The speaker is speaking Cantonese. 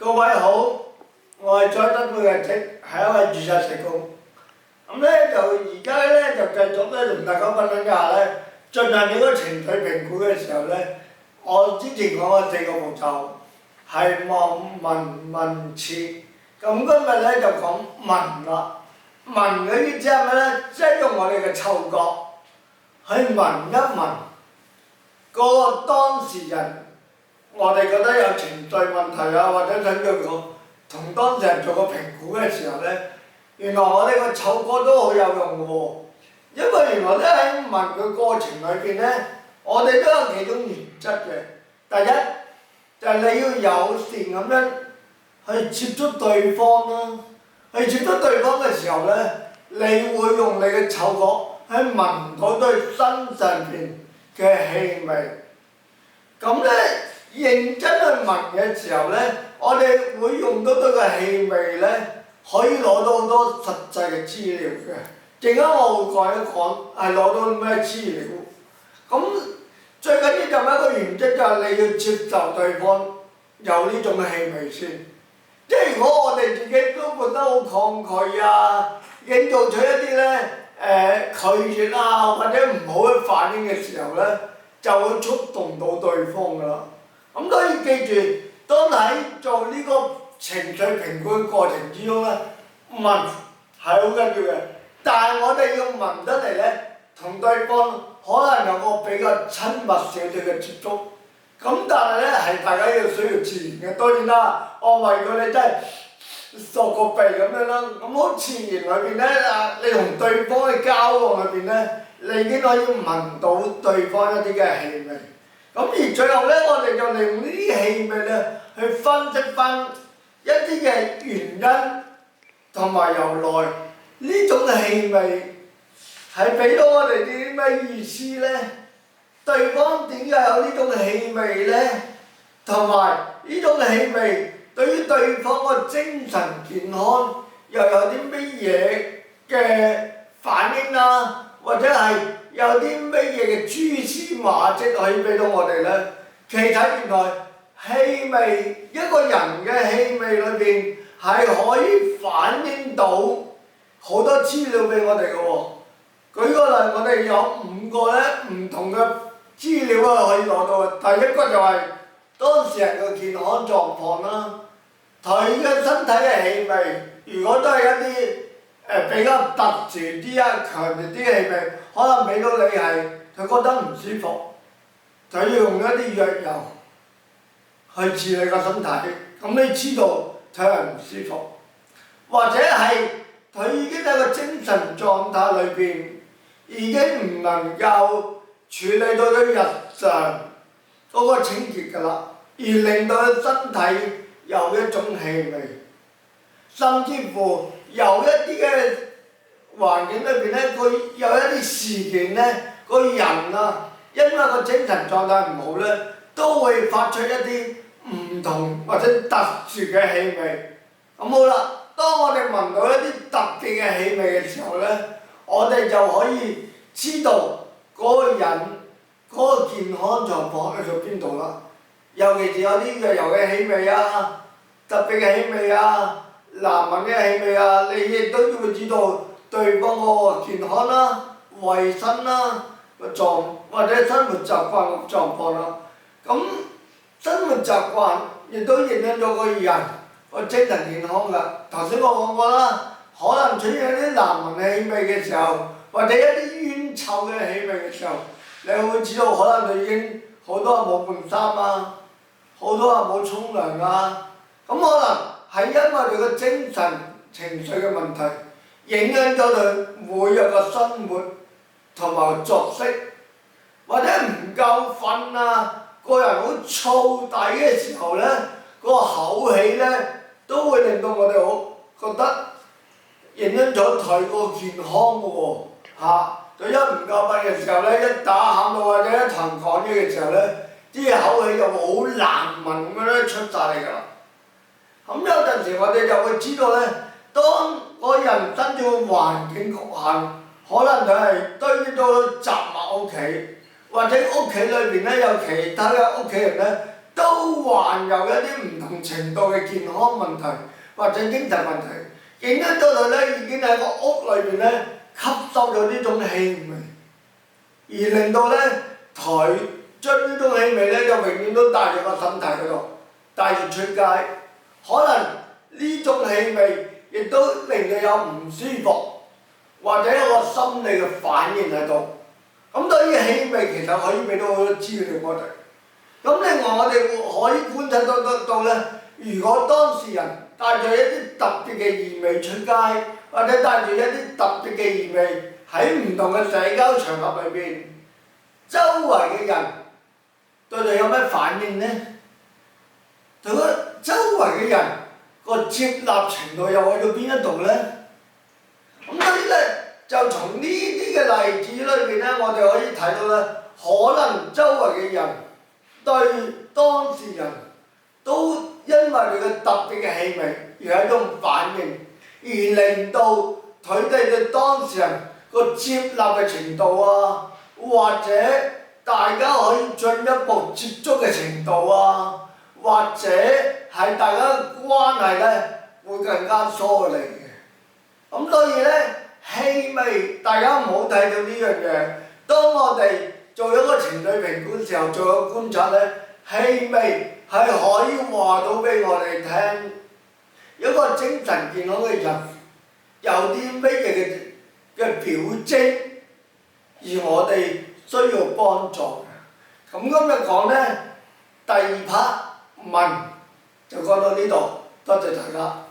各位好，我係再得會嘅職，係一位註冊社工。咁咧就而家咧就繼續咧同大家分享一下咧，進行你個情緒評估嘅時候咧，我之前講嘅4個步驟係望、聞、問、切。咁今日咧就講聞啦。聞嘅意思係咩咧？即係用我哋嘅嗅覺去聞一聞嗰個當事人。我哋覺得有情緒問題啊，或者想要同當事人做個評估嘅時候咧，原來我哋個嗅覺都好有用嘅喎。因為原來咧喺聞嘅過程裏邊咧，我哋都有幾種原則嘅。第一就係你要友善咁樣去接觸對方啦。去接觸對方嘅時候咧，你會用你嘅嗅覺去聞到對身上邊嘅氣味。咁咧認真去聞嘅時候咧，我哋會用到對個氣味咧，可以攞到好多實際嘅資料嘅。陣間我會講一講係攞到咩資料。咁最緊要就係一個原則，就係你要接受對方有呢種氣味先。即係如果我哋自己都覺得好抗拒啊，營造出一啲咧拒絕啊或者唔好嘅反應嘅時候咧，就會觸動到對方㗎啦。咁所以記住，當喺做呢個情緒評估嘅過程之中咧，聞係好緊要嘅。但係我哋要聞得嚟咧，同對方可能有個比較親密少少嘅接觸。咁但係咧係大家要需要自然嘅。當然啦，我為咗你真係索個鼻咁樣啦，咁好自然裏邊咧你同對方嘅交往裏邊咧，你已經可以聞到對方一啲嘅氣味。咁而最後咧，我哋就利用呢啲氣味咧，去分析翻一啲嘅原因同埋由來。呢種氣味係俾到我哋啲咩意思咧？對方點解有呢種氣味咧？同埋呢種氣味對於對方個精神健康又有啲乜嘢嘅反應啊？或者係有啲乜嘢嘅蛛絲馬跡可以俾到我哋咧？其實原來氣味，一個人嘅氣味裏邊係可以反映到好多資料俾我哋嘅喎。舉個例，我哋有5個咧唔同嘅資料啊可以攞到嘅。第一個就係當事人嘅健康狀況啦，佢嘅身體嘅氣味，如果都係一啲比較特殊啲啊、強烈啲嘅氣味，可能俾到你係佢覺得唔舒服，就要用一啲藥油去治理個身體，咁你知道佢係唔舒服，或者係佢已經喺個精神狀態裏邊已經唔能夠處理到佢日常嗰個清潔㗎啦，而令到佢身體有一種氣味，甚至乎有一啲嘅環境裏邊咧，佢有一啲事件咧，個人啊，因為個精神狀態唔好咧，都會發出一啲唔同或者特殊嘅氣味。咁好啦，當我哋聞到一啲特別嘅氣味嘅時候咧，我哋就可以知道嗰個人嗰個健康狀況去到邊度啦。尤其是有啲藥油嘅氣味啊、特別嘅氣味啊、難聞嘅氣味啊，你亦都要知道對方個健康啦、衞生啦或者生活習慣嘅狀況啦。咁生活習慣亦都影響咗個人個精神健康㗎。頭先我講過啦，可能出現啲難聞嘅氣味嘅時候，或者一啲煙臭嘅氣味嘅時候，你會知道可能佢已經好多人冇換衫啊，好多人冇沖涼啊。咁可能係因為佢個精神情緒嘅問題，影響咗佢每日嘅生活同埋作息，或者唔夠瞓啊，個人好燥底嘅時候咧，嗰個口氣咧都會令到我哋好覺得影響咗佢個健康嘅喎嚇。佢一唔夠瞓嘅時候咧，一打喊到或者一同人講嘢嘅時候咧，啲口氣就會好難聞咁樣咧出晒嚟㗎啦。咁有陣時我哋就會知道咧，當個人身處嘅環境局限，可能佢係堆到雜物屋企，或者屋企裏邊咧有其他嘅屋企人咧都患有一啲唔同程度嘅健康問題或者精神問題，影響到佢咧已經喺個屋裏邊咧吸收咗呢種氣味，而令到咧佢將呢種氣味咧就永遠都帶住個身體嗰度，帶住出街，可能呢種氣味亦都令你有唔舒服，或者有個心理嘅反應喺度。咁所以氣味其實可以俾到好多資料我哋。咁另外我哋可以觀察得到咧，如果當事人帶住一啲特別嘅異味出街，或者帶住一啲特別嘅異味喺唔同嘅社交場合裏邊，周圍嘅人對佢有咩反應呢？對嗰周圍嘅人個接納程度又去到邊一度呢？咁所以咧，就從呢啲嘅例子裏邊咧，我哋可以睇到咧，可能周圍嘅人對當事人都因為佢嘅特別嘅氣味而有一種反應，而令到佢哋對當事人個接納嘅程度啊，或者大家可以進一步接觸嘅程度啊，或者係大家關係咧會更加疏離嘅。咁所以咧，氣味大家唔好睇到呢樣嘢。當我哋做一個情緒評估嘅時候，做一個觀察咧，氣味係可以話到俾我哋聽，一個精神健康嘅人有啲乜嘢嘅表徵，而我哋需要幫助。咁今日講咧，第2 part 問就講到呢度，多謝大家。